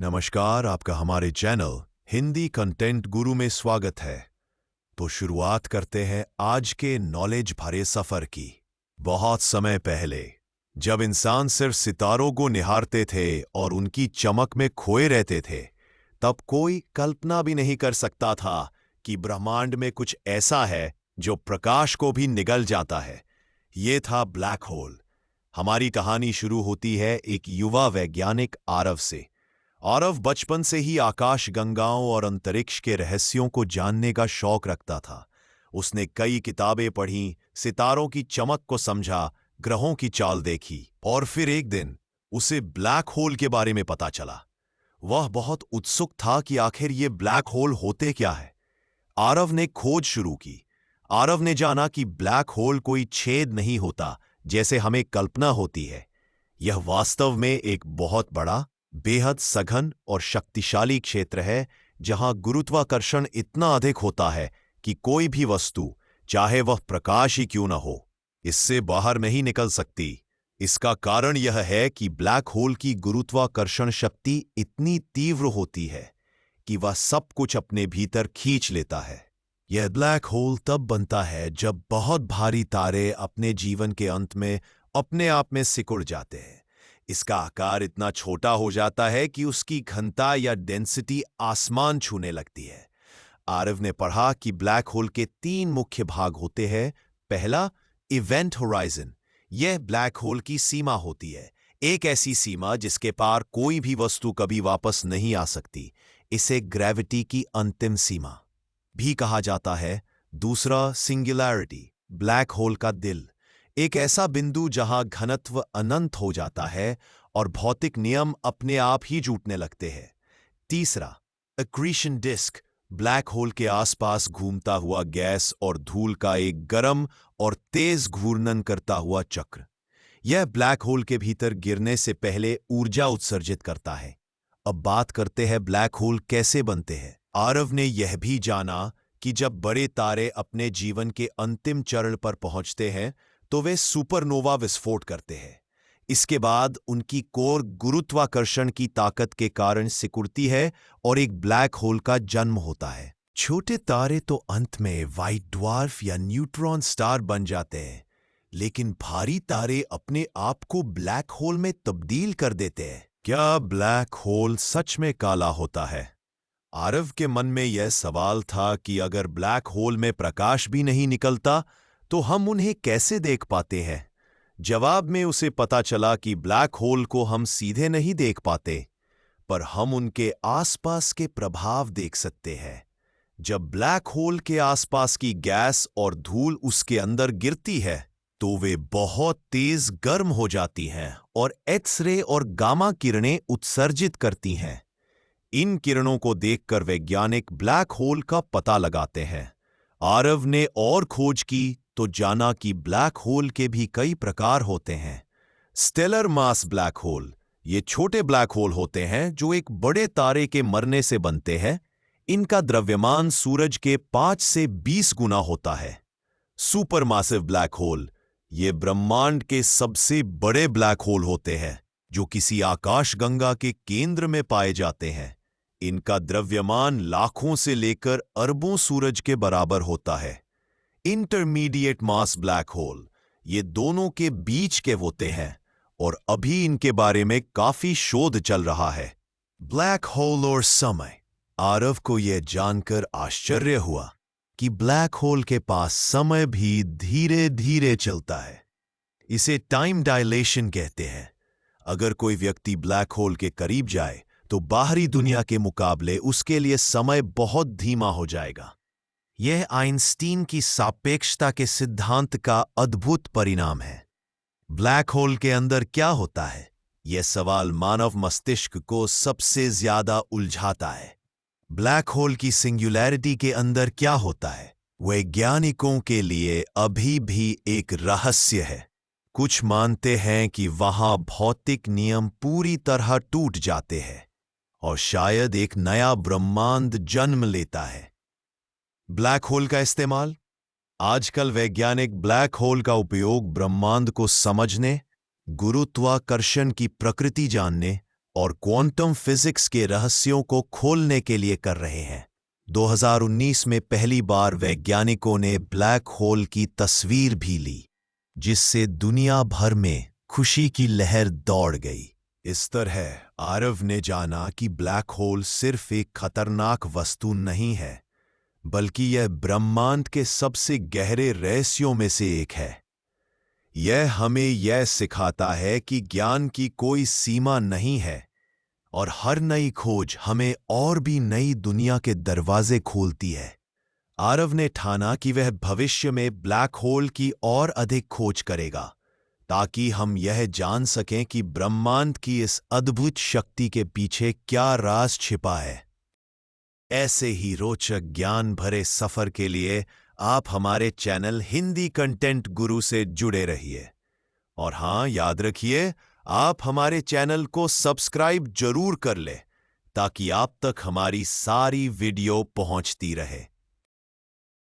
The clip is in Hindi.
नमस्कार, आपका हमारे चैनल हिंदी कंटेंट गुरु में स्वागत है। तो शुरुआत करते हैं आज के नॉलेज भरे सफर की। बहुत समय पहले जब इंसान सिर्फ सितारों को निहारते थे और उनकी चमक में खोए रहते थे, तब कोई कल्पना भी नहीं कर सकता था कि ब्रह्मांड में कुछ ऐसा है जो प्रकाश को भी निगल जाता है। ये था ब्लैक होल। हमारी कहानी शुरू होती है एक युवा वैज्ञानिक आरव से। आरव बचपन से ही आकाश गंगाओं और अंतरिक्ष के रहस्यों को जानने का शौक रखता था। उसने कई किताबें पढ़ीं, सितारों की चमक को समझा, ग्रहों की चाल देखी, और फिर एक दिन उसे ब्लैक होल के बारे में पता चला। वह बहुत उत्सुक था कि आखिर ये ब्लैक होल होते क्या है। आरव ने खोज शुरू की। आरव ने जाना कि ब्लैक होल कोई छेद नहीं होता जैसे हमें कल्पना होती है। यह वास्तव में एक बहुत बड़ा, बेहद सघन और शक्तिशाली क्षेत्र है जहां गुरुत्वाकर्षण इतना अधिक होता है कि कोई भी वस्तु, चाहे वह प्रकाश ही क्यों न हो, इससे बाहर नहीं निकल सकती। इसका कारण यह है कि ब्लैक होल की गुरुत्वाकर्षण शक्ति इतनी तीव्र होती है कि वह सब कुछ अपने भीतर खींच लेता है। यह ब्लैक होल तब बनता है जब बहुत भारी तारे अपने जीवन के अंत में अपने आप में सिकुड़ जाते हैं। इसका आकार इतना छोटा हो जाता है कि उसकी घनता या डेंसिटी आसमान छूने लगती है। आरव ने पढ़ा कि ब्लैक होल के 3 मुख्य भाग होते हैं। पहला, इवेंट होराइजन। यह ब्लैक होल की सीमा होती है, एक ऐसी सीमा जिसके पार कोई भी वस्तु कभी वापस नहीं आ सकती। इसे ग्रेविटी की अंतिम सीमा भी कहा जाता है। दूसरा, सिंगुलैरिटी। ब्लैक होल का दिल, एक ऐसा बिंदु जहां घनत्व अनंत हो जाता है और भौतिक नियम अपने आप ही जुटने लगते हैं। तीसरा, एक्रीशन डिस्क। ब्लैक होल के आसपास घूमता हुआ गैस और धूल का एक गर्म और तेज घूर्णन करता हुआ चक्र। यह ब्लैक होल के भीतर गिरने से पहले ऊर्जा उत्सर्जित करता है। अब बात करते हैं ब्लैक होल कैसे बनते हैं। आरव ने यह भी जाना कि जब बड़े तारे अपने जीवन के अंतिम चरण पर पहुंचते हैं तो वे सुपरनोवा विस्फोट करते हैं। इसके बाद उनकी कोर गुरुत्वाकर्षण की ताकत के कारण सिकुड़ती है और एक ब्लैक होल का जन्म होता है। छोटे तारे तो अंत में व्हाइट ड्वार्फ या न्यूट्रॉन स्टार बन जाते हैं, लेकिन भारी तारे अपने आप को ब्लैक होल में तब्दील कर देते हैं। क्या ब्लैक होल सच में काला होता है? आरव के मन में यह सवाल था कि अगर ब्लैक होल में प्रकाश भी नहीं निकलता तो हम उन्हें कैसे देख पाते हैं। जवाब में उसे पता चला कि ब्लैक होल को हम सीधे नहीं देख पाते, पर हम उनके आसपास के प्रभाव देख सकते हैं। जब ब्लैक होल के आसपास की गैस और धूल उसके अंदर गिरती है तो वे बहुत तेज गर्म हो जाती हैं और एक्स-रे और गामा किरणें उत्सर्जित करती हैं। इन किरणों को देखकर वैज्ञानिक ब्लैक होल का पता लगाते हैं। आरव ने और खोज की तो जाना कि ब्लैक होल के भी कई प्रकार होते हैं। स्टेलर मास ब्लैक होल, ये छोटे ब्लैक होल होते हैं जो एक बड़े तारे के मरने से बनते हैं। इनका द्रव्यमान सूरज के 5 से 20 गुना होता है। सुपरमासिव ब्लैक होल, ये ब्रह्मांड के सबसे बड़े ब्लैक होल होते हैं जो किसी आकाशगंगा के केंद्र में पाए जाते हैं। इनका द्रव्यमान लाखों से लेकर अरबों सूरज के बराबर होता है। इंटरमीडिएट मास ब्लैक होल, ये दोनों के बीच के होते हैं और अभी इनके बारे में काफी शोध चल रहा है। ब्लैक होल और समय। आरव को यह जानकर आश्चर्य हुआ कि ब्लैक होल के पास समय भी धीरे धीरे चलता है। इसे टाइम डायलेशन कहते हैं। अगर कोई व्यक्ति ब्लैक होल के करीब जाए तो बाहरी दुनिया के मुकाबले उसके लिए समय बहुत धीमा हो जाएगा। यह आइंस्टीन की सापेक्षता के सिद्धांत का अद्भुत परिणाम है। ब्लैक होल के अंदर क्या होता है, यह सवाल मानव मस्तिष्क को सबसे ज्यादा उलझाता है। ब्लैक होल की सिंगुलैरिटी के अंदर क्या होता है, वैज्ञानिकों के लिए अभी भी एक रहस्य है। कुछ मानते हैं कि वहां भौतिक नियम पूरी तरह टूट जाते हैं और शायद एक नया ब्रह्मांड जन्म लेता है। ब्लैक होल का इस्तेमाल। आजकल वैज्ञानिक ब्लैक होल का उपयोग ब्रह्मांड को समझने, गुरुत्वाकर्षण की प्रकृति जानने और क्वांटम फिजिक्स के रहस्यों को खोलने के लिए कर रहे हैं। 2019 में पहली बार वैज्ञानिकों ने ब्लैक होल की तस्वीर भी ली, जिससे दुनिया भर में खुशी की लहर दौड़ गई। इस तरह आरव ने जाना कि ब्लैक होल सिर्फ एक खतरनाक वस्तु नहीं है, बल्कि यह ब्रह्मांड के सबसे गहरे रहस्यों में से एक है। यह हमें यह सिखाता है कि ज्ञान की कोई सीमा नहीं है और हर नई खोज हमें और भी नई दुनिया के दरवाजे खोलती है। आरव ने ठाना कि वह भविष्य में ब्लैक होल की और अधिक खोज करेगा, ताकि हम यह जान सकें कि ब्रह्मांड की इस अद्भुत शक्ति के पीछे क्या राज छिपा है। ऐसे ही रोचक ज्ञान भरे सफर के लिए आप हमारे चैनल हिंदी कंटेंट गुरु से जुड़े रहिए। और हाँ, याद रखिए, आप हमारे चैनल को सब्सक्राइब जरूर कर लें, ताकि आप तक हमारी सारी वीडियो पहुंचती रहे।